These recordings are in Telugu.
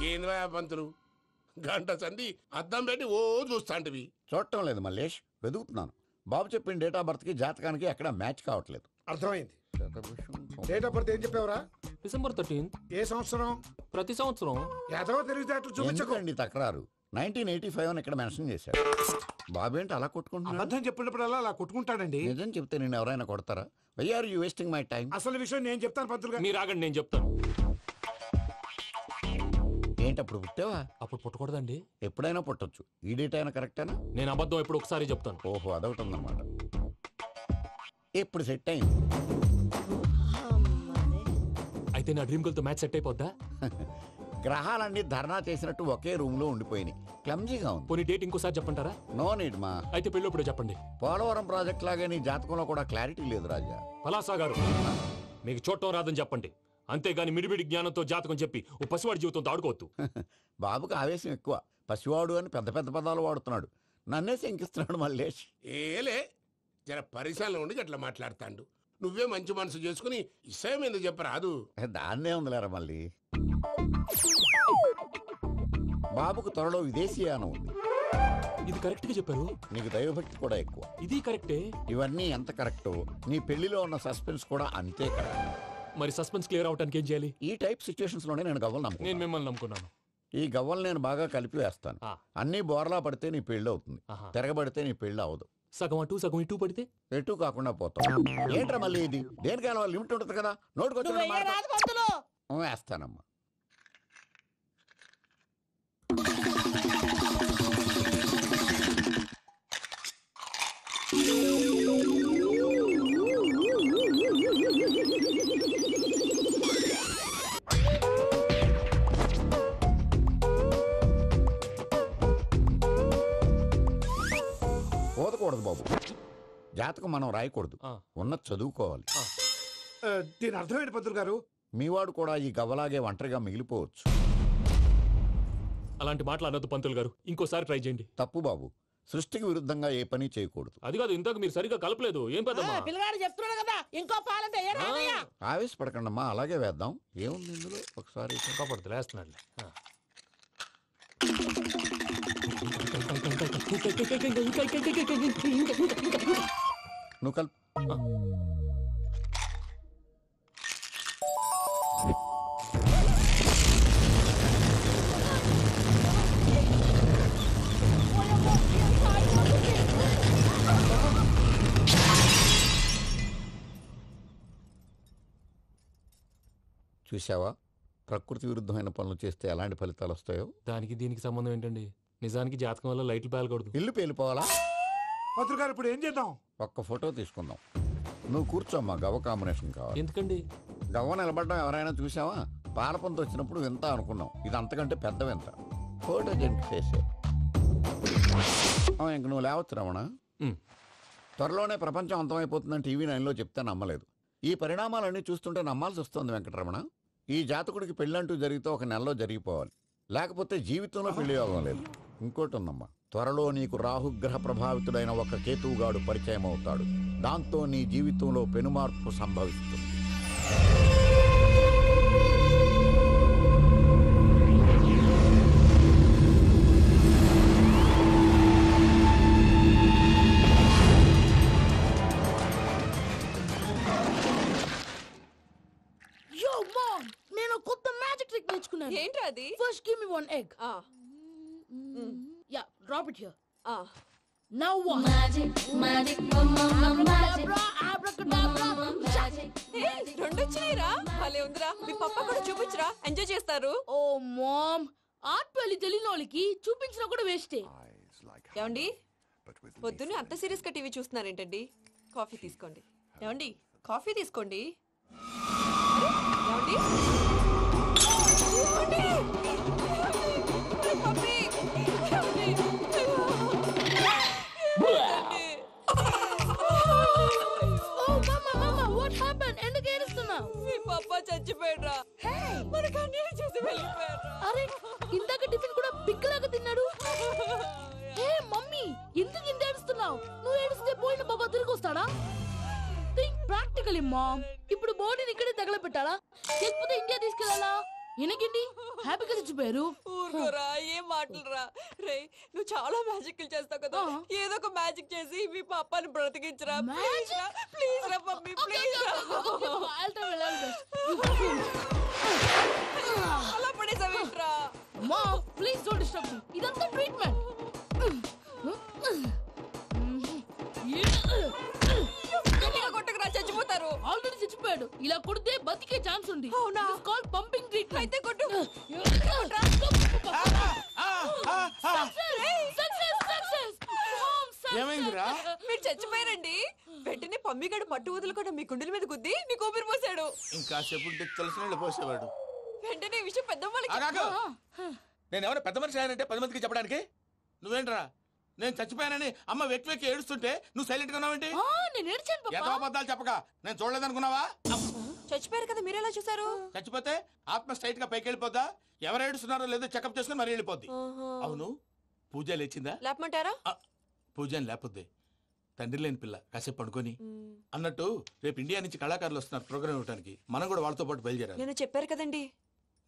ఏంద్రా పంతులు గంట సంధి అద్దం పెట్టి ఓ చూస్తాంటివి. చూడటం లేదు మల్లేష్, వెతుకుతున్నాను. బాబు చెప్పిన డేట్ ఆఫ్ బర్త్ కి జాతకానికి ఎక్కడ మ్యాచ్ కావట్లేదు. అర్థమైంది. డేట్ ఆఫ్ బర్త్ ఏం చెప్పావురా? December 13th. ఏ సంవత్సరం? ప్రతి సంవత్సరం. ఎదవ తెలివితేటలు చూపించకండి. ఎందుకండి తక్రారు? 1985 అని ఇక్కడ మెన్షన్ చేశాడు. బాబు ఏంటి అలా కొట్టుకుంటున్నాడు? అబద్ధం చెప్పినప్పుడల్లా అలా కొట్టుకుంటాడండి. నిజం చెప్తే నేను ఎవరైనా కొడతారా? Why are you wasting my time? అసలు విషయం నేను చెప్తాను పంతులు గారు. మీరు ఆగండి, నేను చెప్తాను. ఏంటి అప్పుడు పుట్టావా? అప్పుడు పుట్టకూడదండి. ఎప్పుడైనా పుట్టొచ్చు. ఈ డేట్ అయినా కరెక్టేనా? నేను అబద్ధం ఎప్పుడు ఒకసారి చెప్తాను. ఓహో, అదొకటి ఉందన్నమాట. ఇప్పుడు సెట్ అయింది. అయితే నా డ్రీమ్ గర్ల్ తో మ్యాచ్ సెట్ అయిపోద్దా? గ్రహాలన్నీ ధర్నా చేసినట్టు ఒకే రూమ్ లో ఉండిపోయినాయి. క్లమ్జీగా ఉంది. పోనీ డేట్ ఇంకోసారి చెప్పంటారా? నో నీడ్ మా. అయితే పెళ్ళప్పుడు చెప్పండి. పోలవరం ప్రాజెక్ట్ లాగే నీ జాతకంలో కూడా క్లారిటీ లేదు రాజా. పలాసా గారు, మీకు చూడటం రాదని చెప్పండి. అంతేగాని మిడిమిడి జ్ఞానంతో జాతకం చెప్పి ఓ పసివాడి జీవితంతో ఆడుకోవద్దు. బాబుకి ఆవేశం ఎక్కువ. పసివాడు అని పెద్ద పెద్ద పదాలు వాడుతున్నాడు. నన్నే శంకిస్తున్నాడు మల్లేష్. ఏలే జర పరిశీలన ఉండి గట్లా మాట్లాడతాండు. నువ్వే మంచి మనసు చేసుకుని ఇష్టం ఎందుకు చెప్పరాదు? దాన్నే ఉందిలేరా మళ్ళీ. బాబుకు త్వరలో విదేశీయానం ఉంది. ఇది కరెక్ట్ గా చెప్పారు. నీకు దైవభక్తి కూడా ఎక్కువ. ఇది కరెక్టే. ఇవన్నీ ఎంత కరెక్టో నీ పెళ్లిలో ఉన్న సస్పెన్స్ కూడా అంతే కరెక్ట్. మరి సస్పెన్స్ క్లియర్ అవడానికి ఏం చేయాలి? ఈ టైప్ సిచ్యువేషన్స్ లోనే నేను గవ్వలు నేను నమ్ముకున్నాను. మిమ్మల్ని నమ్ముకున్నాను. ఈ గవ్వలు నేను బాగా కలిపి వేస్తాను. అన్ని బోర్లా పడితే నీ పెళ్లి అవుతుంది. తిరగబడితే నీ పెళ్లి అవదు. సగం అటు సగం ఇటు పడితే ఎటు కాకుండా పోతాం. ఏంట్రా మళ్ళీ ఇది? దేనికైనా లిమిట్ ఉంటుంది కదా. నోటుకొచ్చిన వేస్తానమ్మా. పోదకూడదు బాబు. జాతకం మనం రాయకూడదు, ఉన్నది చదువుకోవాలి. దీని అర్థమైంది పంతులు గారు. మీవాడు కూడా ఈ గవ్వలాగే ఒంటరిగా మిగిలిపోవచ్చు. అలాంటి మాటలు అనొద్దు పంతులు గారు. ఇంకోసారి ట్రై చేయండి. తప్పు బాబు. సృష్టికి విరుద్ధంగా ఏ పని చేయకూడదు. అది కాదు, ఇంతకు మీరు సరిగా కలపలేదు. ఏం పెద్దమ్మా? పిల్లగాడు చెప్తున్నాడు కదా, ఇంకో పాలంటే ఆవేశపడకండమ్మా, అలాగే వేద్దాం. ఏముంది ఇందులో? ఒకసారి కాపాడుతు లేస్తున్నాడు. నువ్వు కల్. చూసావా, ప్రకృతి విరుద్ధమైన పనులు చేస్తే ఎలాంటి ఫలితాలు వస్తాయో. దానికి దీనికి సంబంధం ఏంటండి? నిజానికి జాతకం వల్ల లైట్లు పేలకూడదు. ఇల్లు పేలిపోవాలా? పంతులు గారు ఇప్పుడు ఏం చేద్దాం? ఒక్క ఫోటో తీసుకుందాం. నువ్వు కూర్చోమ్మా, గవ్వ కాంబినేషన్ కావాలి. ఎందుకండి? గవ్వ నిలబడ్డం ఎవరైనా చూసావా? పాలపంత వచ్చినప్పుడు వింత అనుకున్నాం, ఇది అంతకంటే పెద్ద వింత. ఫోటో జంక్ చేసే ఇంక నువ్వు లేవచ్చు రమణ. త్వరలోనే ప్రపంచం అంతమైపోతుందని టీవీ 9లో చెప్తే నమ్మలేదు. ఈ పరిణామాలన్నీ చూస్తుంటే నమ్మాల్సి వస్తుంది వెంకటరమణ. ఈ జాతకుడికి పెళ్ళంటూ జరిగితే ఒక నెలలో జరిగిపోవాలి, లేకపోతే జీవితంలో పెళ్లి యోగం లేదు. ఇంకోటి ఉందమ్మా, త్వరలో నీకు రాహుగ్రహ ప్రభావితుడైన ఒక కేతువుగాడు పరిచయం అవుతాడు. దాంతో నీ జీవితంలో పెనుమార్పు సంభవిస్తుంది. ఏంట్రా అది? First give me one egg. Yeah, drop it here. Now what? Magic, magic, magic. Abracadabra, magic. Hey, రెండు వచ్చినాయిరా. భలే ఉందిరా. మీ పప్పా కూడా చూపించరా, ఎంజాయ్ చేస్తారు. Oh mom, ఆర్ట్ పెళ్లి తెలియని వాళ్ళకి చూపించినా కూడా వేస్టే. ఏమండి, పొద్దున్నే అంత సీరియస్ గా టీవీ చూస్తున్నారేంటండి? కాఫీ తీసుకోండి. ఏమండి, కాఫీ తీసుకోండి. ఏమండి? చచ్చిపోయాడ్రా. మనకు అన్యాయం చేసి వెళ్ళిపోయాడ్రా. అరే, ఇందాక టిఫిన్ కూడా పిక్కలాగా తిన్నాడు. హే మమ్మీ, ఎందుకు ఇంత ఏడుస్తున్నావు? నువ్వు ఏడిస్తే పోయిన బాబా తిరిగి వస్తాడా? Think practically mom. ఇప్పుడు బాడీని ఇక్కడే తగలబెట్టాలా, లేకపోతే ఇండియా తీసుకెళ్లాలా? ఎనకండి హ్యాపీగా చచ్చిపోయారు. ఊరుకోరా, ఏం మాటలురా. రే, నువ్వు చాలా మ్యాజిక్ చేస్తావు కదా, ఏదో ఒక మ్యాజిక్ చేసి మీ పాపాని బ్రతికించరా. ప్లీజ్ రా మమ్మీ, ప్లీజ్ రా. అలా పడేసావేంట్రా? అమ్మా ప్లీజ్ డోంట్ డిస్టర్బ్ మీ. ఇదంతా ట్రీట్మెంట్. కొట్టకురా, చచ్చిపోతారు. ఆల్రెడీ చచ్చిపోయాడు. ఇలా కొడితే బతికే ఛాన్స్ ఉంది. అవునా? Call pumping treatment. అయితే కొట్టు. ఏమైందిరా? మీరు చచ్చిపోయారండి. వెంటనే పమ్మిగాడు మట్టు వదులుకుండా మీ గుండెల మీద గుద్ది మీకు ఊపిరి పోసాడు. ఇంకా సేపు తెలిసిన పోసేవాడు. వెంటనే ఈ విషయం పెద్దవాళ్ళకి ఆగాగు. నేను ఎవరైనా పెద్ద మనిషి అయ్యానంటే 10 మందికి చెప్పడానికి? నువ్వేంట్రా నేను చచ్చిపోయానని అమ్మ వెక్కి వెక్కి ఏడుస్తుంటే నువ్వు సైలెంట్ గా ఉన్నావేంటి? నేను ఏడ్చాను పాపా. ఎంతో అబద్ధాలు చెప్పక నేను చూడలేదనుకున్నావా? చచ్చిపోయారు కదా, మీరెలా చూసారు? చచ్చిపోతే ఆత్మ స్ట్రైట్ గా పైకి వెళ్ళిపోద్దా? ఎవరు ఏడుస్తున్నారో లేదో చెకప్ చేసుకుని మరీ వెళ్ళిపోద్ది. అవును, పూజ లేచిందా? లేపమంటారా? పూజ అని లేకపోద్ది. తండ్రి లేని పిల్ల కాసేపు పడుకొని. అన్నట్టు రేపు ఇండియా నుంచి కళాకారులు వస్తున్నారు ప్రోగ్రామ్ ఇవ్వడానికి. మనం కూడా వాళ్ళతో పాటు బయలుదేరాలి. నేను చెప్పారు కదండి.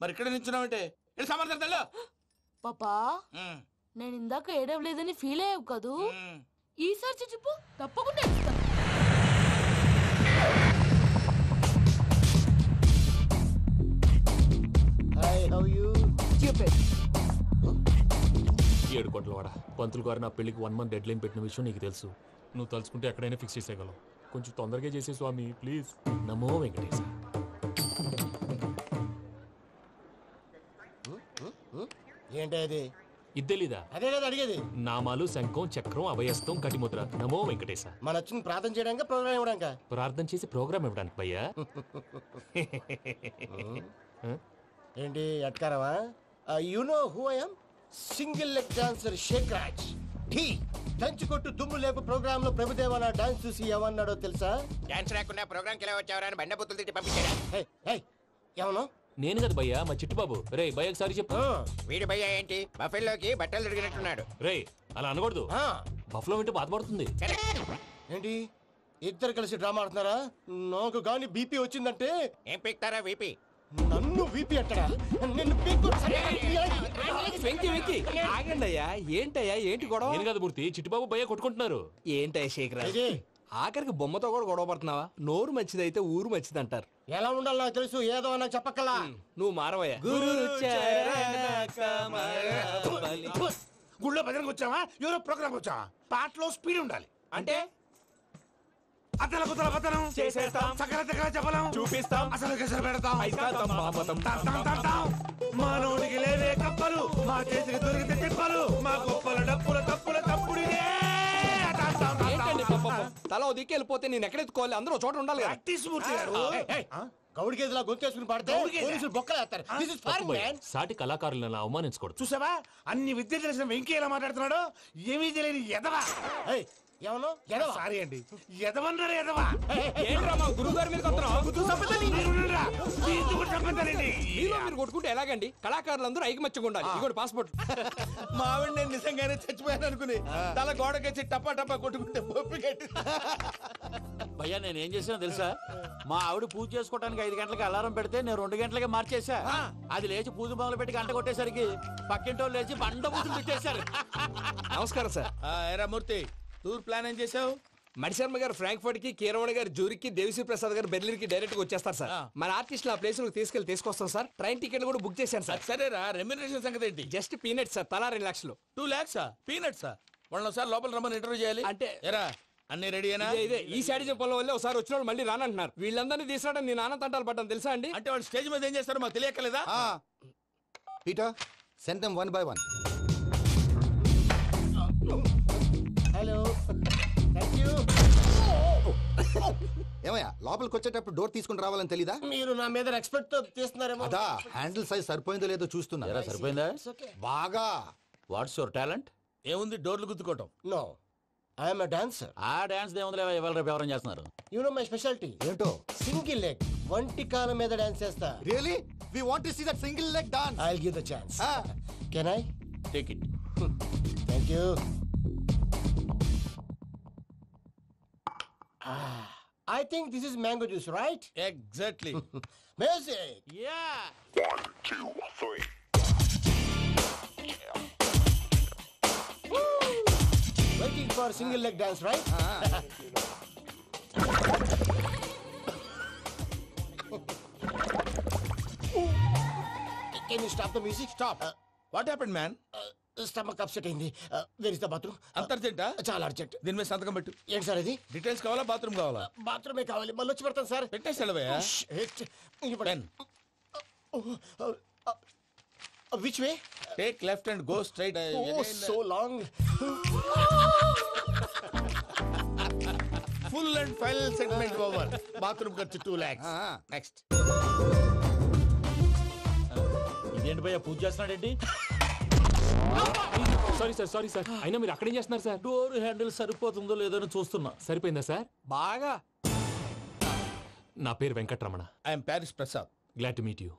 మరి ఇక్కడ నిల్చున్నావంటే సమాధానం. పాపా నేను ఇందాక ఏడవలేదని ఫీల్ అయ్యావు కదూ. ఈసారి చచ్చిపో, తప్పకుండా ఏడుస్తా. ఏడు కోట్ల వాడ పంతులు గారు నా పెళ్లికి 1 month డెడ్ లైన్ పెట్టిన విషయం నీకు తెలుసు. నువ్వు తలుచుకుంటే ఎక్కడైనా ఫిక్స్ చేసేయగలవు. కొంచెం తొందరగా చేసే స్వామి ప్లీజ్. నమో వెంకటేశ. ఏంటి అది? ఇద్దెలీదా? అదే కదా అడిగేది. నామాలు శంఖం చక్రం అభయస్తం కటిముద్ర. నమో వెంకటేశ. మన వచ్చింది ప్రార్థన చేయడానికి, ప్రోగ్రామ్ ఇవ్వడానికా? ప్రార్థన చేసి ప్రోగ్రామ్ ఇవ్వడానికి భయ్యా. ఏంటి అట్కారమా? You know who I am? Single leg dancer Sheikh Raj. ఢీ దంచి కొట్టు దుమ్ము లేపు ప్రోగ్రామ్ లో ప్రభుదేవ నా డాన్స్ చూసి ఏమన్నాడో తెలుసా? డాన్స్ రాకుండా ప్రోగ్రామ్ కి ఎలా వచ్చావరా అని బండ బుద్ధులు తిట్టి పంపించారా? ఏమను? నేను కదా భయ్యా, మా చిట్టుబాబు. రే భయ్య ఒకసారి చెప్పు. వీడి భయ్య ఏంటి బఫెల్లోకి బట్టలు తిరిగినట్టున్నాడు. రే అలా అనకూడదు. బఫ్లో వింటే బాధపడుతుంది. ఏంటి ఇద్దరు కలిసి డ్రామా ఆడుతున్నారా? నాకు గాని బీపీ వచ్చిందంటే ఏం పిక్తారా వీపీ? నన్ను బీపీ అంటారా? నిన్ను పీక్కు వెంకి వెంకి ఆగండి అయ్యా. ఏంటయ్యా, ఏంటి గొడవ? నేను కదా మూర్తి, చిట్టుబాబు భయ్య కొట్టుకుంటున్నారు. ఏంటయ్యా శేఖరా, ఆఖరికి బొమ్మతో కూడా గొడవ పడుతున్నావా? నోరు మంచిదైతే ఊరు మంచిది అంటారు. ఎలా ఉండాలి నాకు తెలుసు, ఏదో నాకు చెప్పక్కలా. నువ్వు మారవయ్యా. గుళ్ళో భజనకు వచ్చావా? ఎవరో ప్రోగ్రామ్ వచ్చావా? పాటలో స్పీడ్ ఉండాలి. అంటే అతల కుతల పతనం చేసేస్తాం, సకల దగ్గర చెప్పలేం, చూపిస్తాం, అసలు గెసరు పెడతాం. ఐకాంతం, మామతం. మానవుడికి లేవే కప్పలు, మా చేతికి దొరికితే తిప్పలు, మా గొప్పల డప్పుల తప్పుల తప్పుడిదే. ఏంటండి పాపం? తల ఓ దిక్కు వెళ్ళిపోతే నేను ఎక్కడెత్తుకోవాలి? అందరూ చోట ఉండాలి కదా. గౌడి గేదెలా గొంతేసుకుని పాడితే పోలీసులు బొక్కలేస్తారు. This is foreign, man. సాటి కళాకారులను అవమానించకూడదు. చూసావా అన్ని విద్య తెలిసిన వెంకీ ఎలా మాట్లాడుతున్నాడు? ఏమీ తెలియని ఎదవా. ఏమను? సారీ అండి, ఎదవన్నారు ఎదవా. ఏంట్రా మా గురువు గారి మీద మీరు కొట్టుకుంటే ఎలాగండి? కళాకారులందరూ ఐకమత్యంగా ఉండాలి. ఇదిగోటి పాస్పోర్ట్. మా ఆవిడ నేను నిజంగానే చచ్చిపోయాను అనుకుని తల గోడకొచ్చి టపా టపా కొట్టుకుంటే బొప్పిగట్టి. భయ్యా నేనేం చేసానో తెలుసా? మా ఆవిడ పూజ చేసుకోవడానికి 5 గంటలకి అలారం పెడితే నేను 2 గంటలకి మార్చేసా. అది లేచి పూజ మొదలు పెట్టి గంట కొట్టేసరికి పక్కింటోళ్ళు లేచి బండ పూజలు పెట్టేశారు. నమస్కారం సార్. ఎరా మూర్తి, టూర్ ప్లాన్ ఏం చేసావు? మణిశర్మ గారు ఫ్రాంక్ఫర్ట్ కి, కీరవాణ గారు జూరికి, దేవిశ్రీ ప్రసాద్ గారు బెర్లిన్ కి డైరెక్ట్ గా వచ్చేస్తారు సార్. మన ఆర్టిస్ట్ ఆ ప్లేస్ తీసుకొస్తాం సార్. ట్రైన్ టికెట్ కూడా బుక్ చేశాను సార్. సరేరా, రెమ్యూనరేషన్ సంగతి ఏంటి? జస్ట్ పీనట్ సార్, తలా 2 లక్షలు. 2 lakhs పీనట్సా? వాళ్ళని ఒకసారి లోపల రమ్మని ఇంటర్వ్యూ చేయాలి. అంటే ఎరా అన్ని రెడీనా? ఇదే ఈ శాడిజం పొలం వల్లే ఒకసారి వచ్చిన వాళ్ళు మళ్ళీ రానంటున్నారు. వీళ్ళందరినీ తీసుకురావడం నేను ఆనంద తంటాలు పడ్డాను తెలుసా అండి. అంటే వాళ్ళు స్టేజ్ మీద ఏం చేస్తారో మాకు తెలియక్కలేదా? Peter, send them one by one. Hello, thank you. ఏమయ్యా లోపలికి వచ్చేటప్పుడు డోర్ తీసుకుని రావాలని తెలీదా? మీరు నా మీద ఎక్స్పెక్ట్ తో తీస్తున్నారేమో. అదా హ్యాండిల్ సైజ్ సరిపోయిందో లేదో చూస్తున్నా. సరిపోయిందా? బాగా. What's your talent? ఏముంది డోర్లు గుద్దుకోవటం. No, I'm dancer. ఆ డాన్స్ దేవుందిలే, ఇవాళ రేపు ఎవరైనా చేస్తున్నారు. యు నో మై స్పెషాలిటీ ఏంటో? సింగిల్ లెగ్, వంటి కాలం మీద డాన్స్ చేస్తా. Really we want to see that single leg dance. I will give the chance. Can I take it. Thank you. I think this is mango juice, right? Exactly. Music. Yeah. Waiting for single leg dance, right? Can you stop the music? Stop. What happened man? Stomach upset అయింది. Where is the bathroom? అంత అర్జెంటా? చాలా అర్జెంట్. దీని మీద సంతకం పెట్టు. ఏంటి సార్ ఇది? డీటెయిల్స్ కావాలా బాత్రూమ్ కావాలా? బాత్రూమే కావాలి. మళ్ళీ వచ్చి పెడతాను సార్. పెట్టేసి వెళ్ళవయ్యా. Pen. Which way? Take left and go straight. Oh, so long. Full and final segment over. Bathroom ఖర్చు 2 lakhs. నెక్స్ట్. ఇదేంటి భయ్యా పూజ చేస్తున్నాడేంటి? సారీ సార్ అయినా మీరు అక్కడేం చేస్తున్నారు సార్? డోర్ హ్యాండిల్ సరిపోతుందో లేదో అని చూస్తున్నా. సరిపోయిందా సార్? బాగా. నా పేరు Venkatramana. I'm Paris Prasad. Glad to meet you.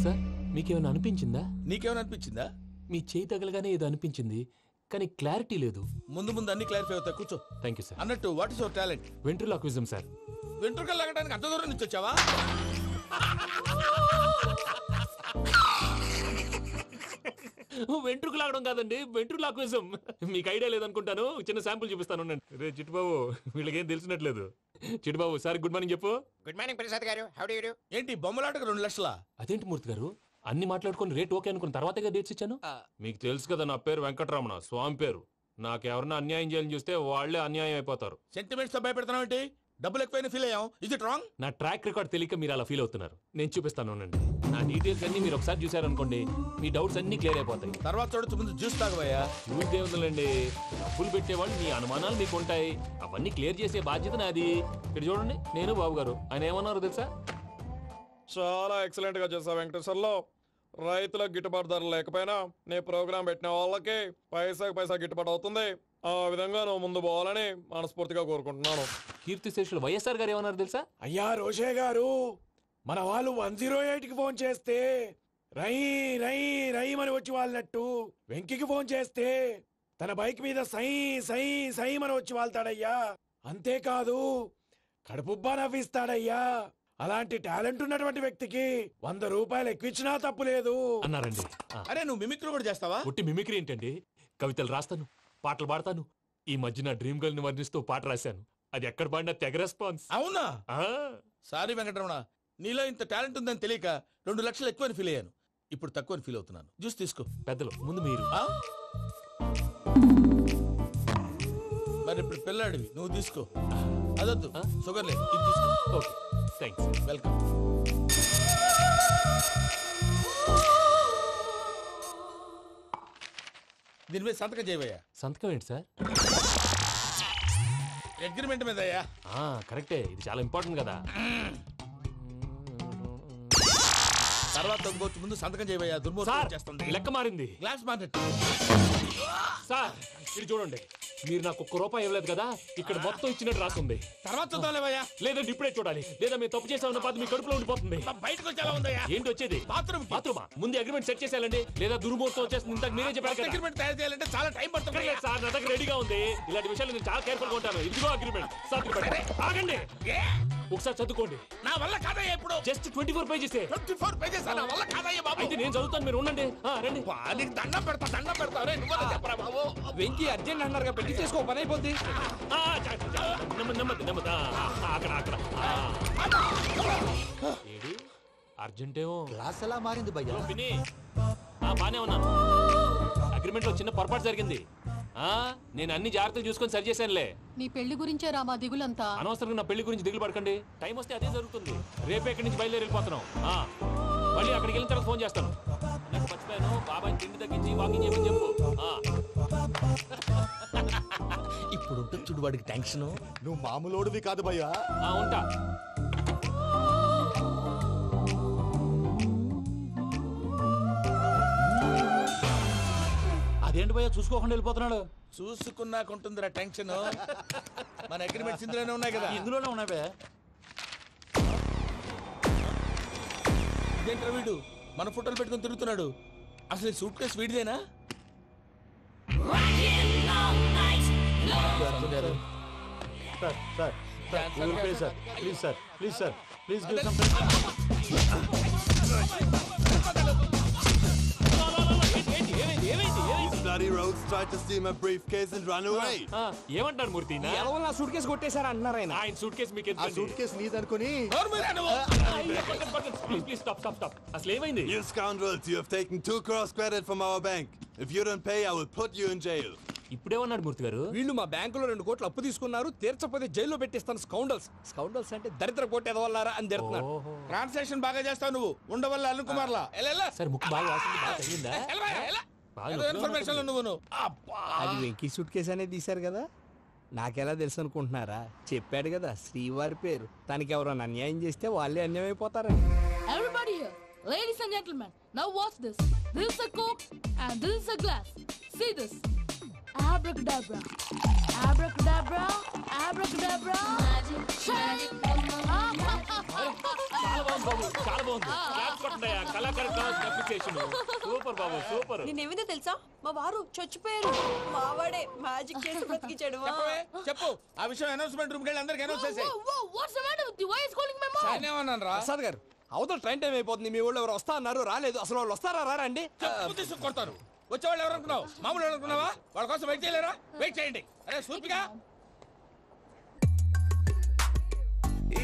Sir మీకేమైనా అనిపించిందా? నీకేమైనా అనిపించిందా? మీ చేయి తగలగానే ఏదో అనిపించింది కానీ క్లారిటీ లేదు. ముందు అన్ని క్లారిఫై అవుతాయి. కూర్చో. Thank you sir. అన్నట్టు what is your talent? Ventriloquism sir. వెంట్రుకలు లాగడానికి అంత దూరం నుంచి వచ్చావా? వెంట్రుకు లాగడం కాదండి, వెంట్రులాక్విజం. మీకు ఐడియా లేదనుకుంటాను. చిన్న శాంపుల్ చూపిస్తాను. రే చిట్టుబాబు, వీళ్ళకేం తెలిసినట్లేదు. చిట్టుబాబు సార్ గుడ్ మార్నింగ్ చెప్పు. Good morning Prasad garu. How do you do? ఏంటి బొమ్మలాటకు 2 లక్షలా? అదేంటి మూర్తి గారు, అన్ని మాట్లాడుకొని రేట్ ఓకే అనుకున్న తర్వాతగా డేట్స్ ఇచ్చాను. మీకు తెలుసు కదా నా పేరు వెంకటరమణ, స్వామి పేరు. నాకెవరన్నా అన్యాయం చేయాలని చూస్తే వాళ్లే అన్యాయం అయిపోతారు. సెంటిమెంట్స్ తో భయపెడతావు ఏంటి? డబ్బులు ఎక్కువైనా ఫీల్ అయ్యాం. Is it wrong? నా ట్రాక్ రికార్డ్ తెలియక మీరు అలా ఫీల్ అవుతున్నారు. నేను చూపిస్తాను ఉండండి. నా డీటెయిల్స్ అన్ని మీరు ఒకసారి చూసారనుకోండి, మీ డౌట్స్ అన్ని క్లియర్ అయిపోతాయి. తర్వాత చూడొచ్చు, ముందు జ్యూస్ తాగబోయా. జ్యూస్ దేవుందండి, డబ్బులు పెట్టేవాళ్ళు మీ అనుమానాలు మీకు ఉంటాయి. అవన్నీ క్లియర్ చేసే బాధ్యత నాది. ఇక్కడ చూడండి, నేను బాబు గారు. ఆయన ఏమన్నారు తెలుసా? చాలా ఎక్సలెంట్ గా చేశావు వెంకటేశ్వర్లో. రైతులకు గిట్టుబాటు ధర లేకపోయినా నీ ప్రోగ్రాం పెట్టిన వాళ్ళకి పైసాకి పైసా గిట్టుబాటు అవుతుంది. ఆ విధంగా నువ్వు ముందు పోవాలని మనస్ఫూర్తిగా కోరుకుంటున్నాను. కీర్తిశేషులు వైఎస్ఆర్ గారు ఏమన్నారు తెలుసా? అయ్యా రోషే గారు, మన వాళ్ళు 108కి ఫోన్ చేస్తే రై రై రై అని వచ్చి వాళ్ళనట్టు, వెంకికి ఫోన్ చేస్తే తన బైక్ మీద సై సై సై అని వచ్చి వాళ్తాడయ్యా. అంతేకాదు కడుపుబ్బా నవ్విస్తాడయ్యా. అలాంటి టాలెంట్ ఉన్నటువంటి వ్యక్తికి 100 రూపాయలు ఎక్కువచ్చినా తప్పు లేదు అన్నారండి. అరే నువ్వు మిమిక్రీ కూడా చేస్తావా? ఒట్టి మిమిక్రీ ఏంటండి, కవితలు రాస్తాను, పాటలు పాడతాను. ఈ మధ్య నా డ్రీమ్ గర్ల్ ని వర్ణిస్తూ పాట రాశాను. అది ఎక్కడ పాడినా తెగ రెస్పాన్స్. అవునా? సారీ వెంకటరమణ, నీలో ఇంత టాలెంట్ ఉందని తెలియక 2 లక్షలు ఎక్కువని ఫీల్ అయ్యాను. ఇప్పుడు తక్కువని ఫీల్ అవుతున్నాను. జ్యూస్ తీసుకో. పెద్దలు ముందు మీరు. మరి ఇప్పుడు పిల్లాడివి, నువ్వు తీసుకో. అదొద్దు, షుగర్ లేదు, ఇది తీసుకో. Okay thanks. వెల్కమ్. దీని మీద సంతకం చేయవయ్యా. సంతకం ఏంటి సార్? అగ్రిమెంట్ మీద అయ్యా. కరెక్టే, ఇది చాలా ఇంపార్టెంట్ కదా. తర్వాత ఇంకొచ్చి ముందు సంతకం చేయవయ్యా. దుర్మోహం చేస్తుంది. లెక్క మారింది. Glass market. సార్ ఇది చూడండి, మీరు నాకు 1 రూపాయి ఇవ్వలేదు కదా, ఇక్కడ మొత్తం ఇచ్చినట్టు రాస్తుంది. తర్వాత చూద్దాంలేవయ్యా. లేదంటే ఇప్పుడే చూడాలి, లేదా మీరు తప్పు చేసామన్న బాధ మీ కడుపులో ఉండిపోతుంది. బయటకు వచ్చేలా ఉందయ్యా. ఏంటి వచ్చేది? బాత్రూమా? ముందు అగ్రిమెంట్ సెట్ చేసేయాలండి, లేదా దుర్మూర్తం వచ్చేస్తుంది. ఇంతకు మీరే చెప్పారు కదా. అగ్రిమెంట్ తయారు చేయాలంటే చాలా టైం పడుతుంది సార్. నా దగ్గర రెడీగా ఉంది. ఇలాంటి విషయాలు నేను చాలా కేర్ఫుల్ గా ఉంటాను. ఇదిగో అగ్రిమెంట్. ఆగండి, ఒకసారి చదువుకోండి. నా వల్ల కాదయ్యా. ఇప్పుడు జస్ట్ 24 పేజెస్. 24 పేజెస్ నా వల్ల కాదయ్యా బాబు. అయితే నేను చదువుతాను, మీరు ఉండండి. రండి. నీకు దండం పెడతా నువ్వు చెప్పరా బాబు. వెంకీ అర్జెంట్ అన్నారుగా, పెళ్లి చేసుకో, పని అయిపోద్ది. నెమ్మది. అక్కడ ఏడి అర్జెంటేమో. క్లాస్ ఎలా మారింది భయ్యా? బానే ఉన్నాను. అగ్రిమెంట్ లో చిన్న పొరపాటు జరిగింది. నేను అన్ని జాగ్రత్తలు చూసుకొని సరి చేశానులే. నీ పెళ్లి గురించే రామా దిగులంతా. అనవసరంగా నా పెళ్లి గురించి దిగులు పడకండి. టైం వస్తే అదే జరుగుతుంది. రేపే ఇక్కడి నుంచి బయలుదేరి వెళ్ళిపోతున్నాం. మళ్ళీ అక్కడికి వెళ్ళిన తర్వాత ఫోన్ చేస్తాను. నాకు మర్చిపోయాను, బాబాయ్ తిండి తగ్గించి వాకింగ్ చేయమని చెప్పు. ఇప్పుడు ఉంటుంది చూడు వాడికి టెన్షన్. నువ్వు మామూలోడివి కాదు భయ్యా. ఉంటా. అదేంటి భయ్యా చూసుకోకుండా వెళ్ళిపోతున్నాడు? చూసుకున్నాకుంటుందిరా టెన్షన్. మన అగ్రిమెంట్స్ ఇందులోనే ఉన్నాయి కదా. ఇందులోనే ఉన్నాయి భయ్యా. ఇదేంట్రా వీడు మన ఫోటోలు పెట్టుకుని తిరుగుతున్నాడు? అసలు సూట్ కేసు వీడిదేనా? Please give some These bloody rogues tried to steal my briefcase and run away. ఏమంటారు మూర్తి ఎవరో నా సూట్ కేసు కొట్టేశారు అన్నారు ఆయన. ఆయన సూట్ కేసు మీకు ఆ సూట్ కేసు నీదనుకుని ప్లీజ్ స్టాప్ అసలు ఏమైంది? You scoundrels, you have taken 2 crores credit from our bank. If you don't pay, I will put you in jail. ఇప్పుడేమన్నాడు మూర్తి గారు? వీళ్ళు మా బ్యాంకులో 2 కోట్లు అప్పు తీసుకున్నారు, తీర్చకపోతే జైల్లో పెట్టిస్తాను. స్కౌండల్స్ అంటే దరిద్ర కోట ఎదవల్లారా అని తిడుతున్నారు. ట్రాన్సాక్షన్ బాగా చేస్తావు నువ్వు ఉండవల్ల అరుణ్ కుమార్ లా సార్ ముక్కు బాగా వాసింది, బాగా తగిలిందా? ఇన్ఫర్మేషన్ నువ్వు అది వెంకీ సూట్ కేసు అనేది తీశారు కదా, నాకెలా తెలుసు అనుకుంటున్నారా? చెప్పాడు కదా శ్రీవారి పేరు. తనకి ఎవరైనా అన్యాయం చేస్తే వాళ్ళే అన్యాయం అయిపోతారని. Everybody here, ladies and gentlemen, now watch this. This is a Coke and this is a glass. See this. Abracadabra. Abracadabra. Abracadabra. Magic. చాలా బాగుంది. క్లాప్స్ కొట్టండియా, కళాకారు క్లాస్ అప్లికేషన్. సూపర్ బాబు, సూపర్. నేనేమిందో తెలుసా, మా వారు చచ్చిపోయారు, మావాడే మ్యాజిక్ చేసి బ్రతికించాడు. చెప్పు ఆ విషయం అనౌన్స్మెంట్ రూమ్ కెళ్ళి అందరికి అనౌన్స్ చేసేయ్. What's the matter with you? Why is calling my mom? నేనేమన్నాను రా ప్రసాద్ గారు, అవతల ట్రైన్ టైం అయిపోతుంది. మీ ఊళ్ళో ఎవరు వస్తా అన్నారు, రాలేదు. అసలు వాళ్ళు వస్తారా రారా అండి? తీసుకు కొడతారు. వచ్చేవాళ్ళు ఎవరు అనుకున్నావు? మామూలు అనుకున్నావా? వాళ్ళ కోసం వెయిట్ చేయలేరా? వెయిట్ చేయండి. అరే సూపిగా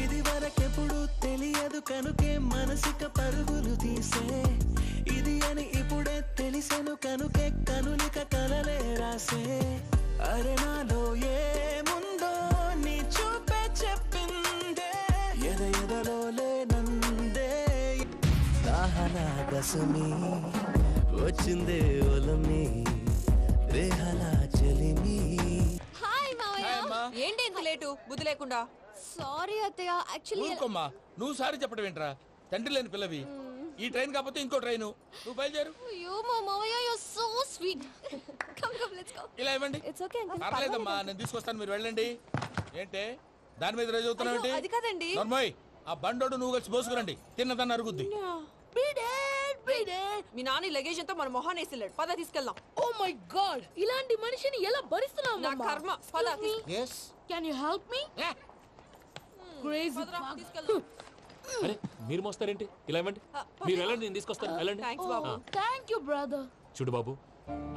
ఇది వరకెప్పుడు తెలియదు కనుకే మనసిక పరుగులు తీసే, ఇది అని ఇప్పుడే తెలిసెను కనుకే కనులిక కలలే రాసే. అరే నాలో ఏముందో నీ చూపే చెప్పిందే, ఎదలో లేనందే దాహనా గసమి వచ్చిందే ఒలమి రేహలా చెలిమి. హాయ్ మావయ్య. ఏంటి ఇంత లేటు? బుద్ధి లేకుండా. సారీ అత్తయ్య, యాక్చువల్లీ ఊరుకోమ్మా, నువ్వు సారీ చెప్పడం ఏంట్రా? తండ్రి లేని పిల్లవి. ఈ ట్రైన్ కాకపోతే ఇంకో ట్రైన్, నువ్వు బయలుదేరు. అయ్యో మా మావయ్య, you are so sweet. Come let's go. ఇలా ఇవ్వండి. It's okay uncle. పర్లేదమ్మా, నేను తీసుకొస్తాను, మీరు వెళ్ళండి. ఏంటే దాని మీద రోజు అవుతున్నావు ఏంటి? అది కాదండి. నర్మోయ్, ఆ బండోడు నువ్వు కలిసి పోసుకురండి, తిన్నదాన్ని అరుగుద్ది. మీ నాని లగేజ్ అంతా మన మొహాన్ వేసిల్లాడు. పద తీసుకెళ్దాం. Oh my God! ఇలాంటి మనిషిని ఎలా భరిస్తున్నావు? నా కర్మ. పద. yes Can you help me? Crazy. అరే మీరు మోస్తారేంటి? ఇలా ఇవ్వండి, మీరు వెళ్ళండి, నేను తీసుకొస్తాను. వెళ్ళండి. Thank you, brother. చూడు బాబు,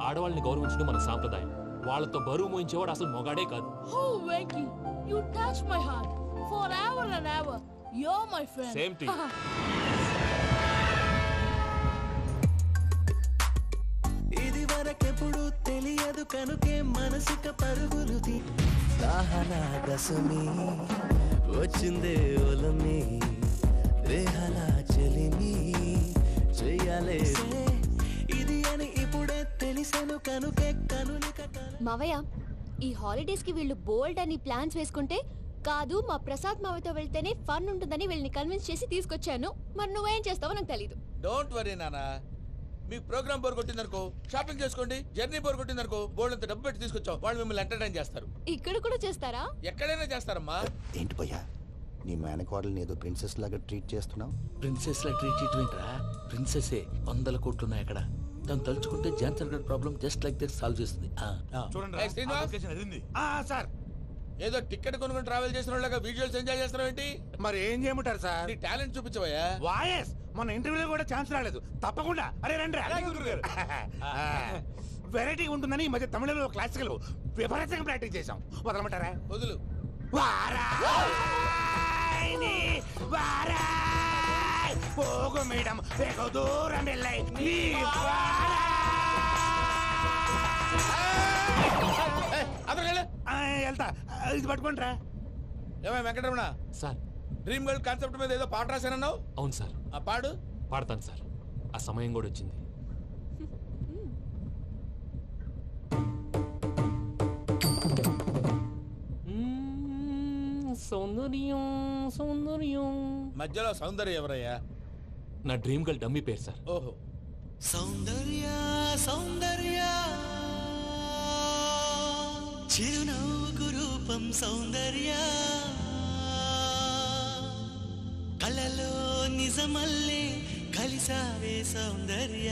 ఆడవాళ్ళని గౌరవించడం మన సాంప్రదాయం. వాళ్ళతో బరువు మోయించేవాడు అసలు మొగాడే కాదు. Oh, Venky, you touch my heart forever and ever. You're my friend. Same to you. ఇది వరకెప్పుడు తెలియదు కనుకే మనసిక పరుగులు దాహనా గసమి వచ్చిందే ఒలమి రేహలా చెలిమి చెయ్యాలే, ఇది అని ఇప్పుడే తెలిసెను కనుకే కనులిక. మావయ్య, ఈ హాలిడేస్ కి వీళ్ళు బోల్డ్ అని ప్లాన్స్ వేసుకుంటే కాదు, మా ప్రసాద్ మావయ్యతో వెళ్తేనే ఫన్ ఉంటుందని వీళ్ళని కన్విన్స్ చేసి తీసుకొచ్చాను. మరి నువ్వేం చేస్తావో నాకు తెలీదు. డోంట్ వరీ నానా, మీకు ప్రోగ్రామ్ బోర్ కొట్టిందనుకో షాపింగ్ చేసుకోండి, జర్నీ బోర్ కొట్టిందనుకో బోర్డు అంత డబ్బు పెట్టి తీసుకొచ్చావు, వాళ్ళు మిమ్మల్ని ఎంటర్టైన్ చేస్తారు. ఇక్కడ కూడా చేస్తారా? ఎక్కడైనా చేస్తారమ్మా. ఏంటి భయ్యా, నీ మేనకోడల్ని ఏదో ప్రిన్సెస్ లాగా ట్రీట్ చేస్తున్నావు? ప్రిన్సెస్ లా ట్రీట్ చేయటమేంట్రా? ప్రిన్సెస్ 100 కోట్లు ఉన్నాయి అక్కడ. తను తలుచుకుంటే జాన్సన్ గడ్ problem just like this solve చేస్తుంది. చూడండి సార్, ఏదో టికెట్ కొనుక్కొని ట్రావెల్ చేసిన వాళ్ళగా వీడియోస్ ఎంజాయ్ చేస్తున్నావు ఏంటి? మరి ఏం చేయమంటారు సార్? నీ టాలెంట్ చూపించవయ్యా. వాయస్ మన ఇంటర్వ్యూలో కూడా ఛాన్స్ రాలేదు. తప్పకుండా అరే రండి. వెరైటీ ఉంటుందని ఈ మధ్య తమిళలో క్లాసికల్ విపరీతంగా ప్రాక్టీస్ చేసాం. వదలమంటారా? వదులు. పోగు మేడం వెగు దూరం వెళ్ళాయి. వెళ్తా, ఇది పట్టుకుంటారా? ఏమై Venkataramana sir, dream girl concept మీద ఏదో పాట రాశానన్నావు. అవును సార్. ఆ పాడు. పాడతాను సార్, ఆ సమయం కూడా వచ్చింది. సౌందర్యం సౌందర్యం. మధ్యలో సౌందర్యం ఎవరయ్యా? నా డ్రీమ్ గర్ల్ డమ్మీ పేరు సార్. ఓహో. సౌందర్య సౌందర్య చిరునవ్వు రూపం సౌందర్య, కళలో నిజమల్లే కలిసావే సౌందర్య.